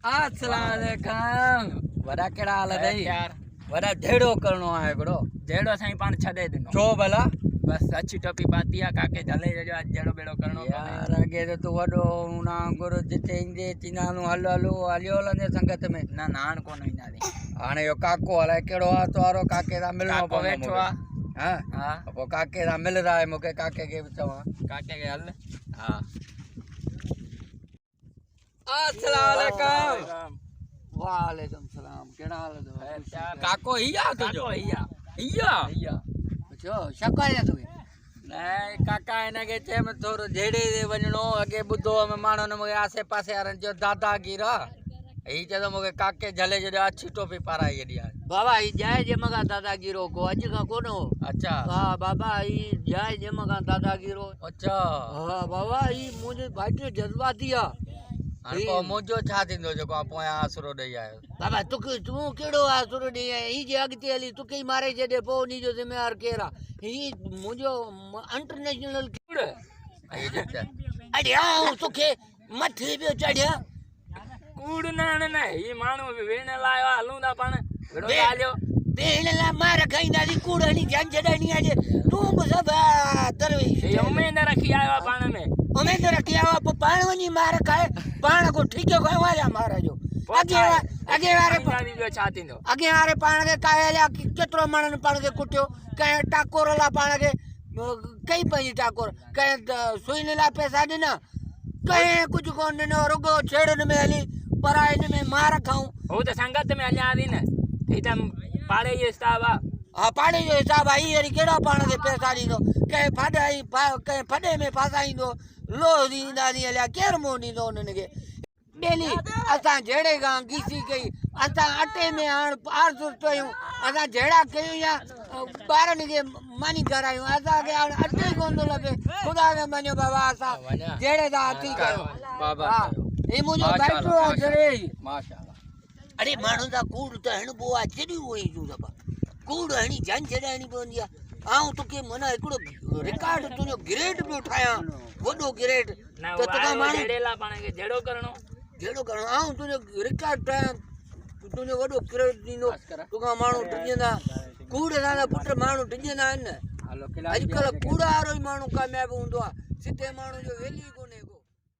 अस्सलाम वड़ा केड़ा हाल है यार वड़ा ढेड़ो करनो है हिकड़ो जेड़ो साईं पाण छॾे ॾिनो छो भला बस अच्छी टोपी पाती आहे काके झले जो आज जेड़ो बेड़ो करणो यार अगे तो तू वडो ना गुरु जिते इंदे चिनानु हलो हलो हलियो हलंदे संगत में ना नान कोन ईंदा नी हाणे यो काको हलाए केड़ो आ तोरो काके दा मिलणो काको वेठो आ हां हां पो काके दा मिल रहा है मुके काके के चवा काके के हल हां अस्सलाम वालेकुम वालेकुम सलाम केड़ा हाल है काको हिया तुजो हिया हिया छो शकाया तू नहीं काका इनके चे में थोरो जेड़े दे वणनो अगे बुधो में मानो ने मुके आसे पासे वारन जो दादागीरा ही चलो मुके काके झले जो अच्छी टोपी पाराई दिया बाबा ही जाए जे मगा दादागीरो को अज का कोनो अच्छा हां बाबा ही जाए जे मगा दादागीरो अच्छा हां बाबा ही मुझे भाई जज्बाती आ हां को मोजो छा दिंदो जो को पोया आसरो दई आयो बाबा तू केड़ो आसरो दई ही जे अगते हली तू के मारे जे पो नी जो जिम्मेदार केरा ही मुझो इंटरनेशनल कीड़ अरे आओ तो के मथे पे चढ़या कूड़ न ही मानू वेण लायो हलूंदा पाण वेड़ो गालियो बेण ला मार खाईंदा दी कूड़ हनी जान जडनी आजे तू सब दरवेश ये उम्मीद रखी आयो पाण में उम्मीद रखी आयो पाण वनी मार खाए पाण को ठीक है वाला मार जो अगे वारे पाण के काया केतरो मानन पाण के कुटियो कहे टाकोरला पाण के कई पई टाकोर कहे सुईने ला पैसा देना कहे कुछ कोन देनो रुगो छेड़न में हली पराइन में मार खाऊं हो तो संगत में हल्या दी न एकदम पाड़े ये हिसाब हां पाड़े जो हिसाब आई हरी केड़ा पाण के पैसा दीदो कहे फाडाई कहे फडे में फासाई दो लो दींदा दी हल्या केर मो दीदो उनन के डेली असा जेड़े गा गीसी गई असा अटे में आण 800 रुपयो असा जेड़ा कयो या बारन के मानी करायो असा के अटे कोन तो लगे खुदा के मनो बाबा असा जेड़े दा अति कयो बाबा ए मुजो बैठो जरे माशाल्लाह अरे मानु दा कूड़ त हण बोआ चडी होई जो बाबा कूड़ हणी जान छडाणी बोंदिया आऊं तो के मना एकड़ो रिकॉर्ड तुनो ग्रेड पे उठाया वडो ग्रेड तो तका माने जेड़ेला पाण के जेड़ो करणो आऊं तुने रिकॉर्ड उठाया तुने वडो ग्रेड दीनो तुका मानु टिजंदा कूड़ दादा पुत्र मानु टिजंदा न अजकल कूड़ा वारो ही मानु कामयाब हुंदो आ सिधे मानु जो वेली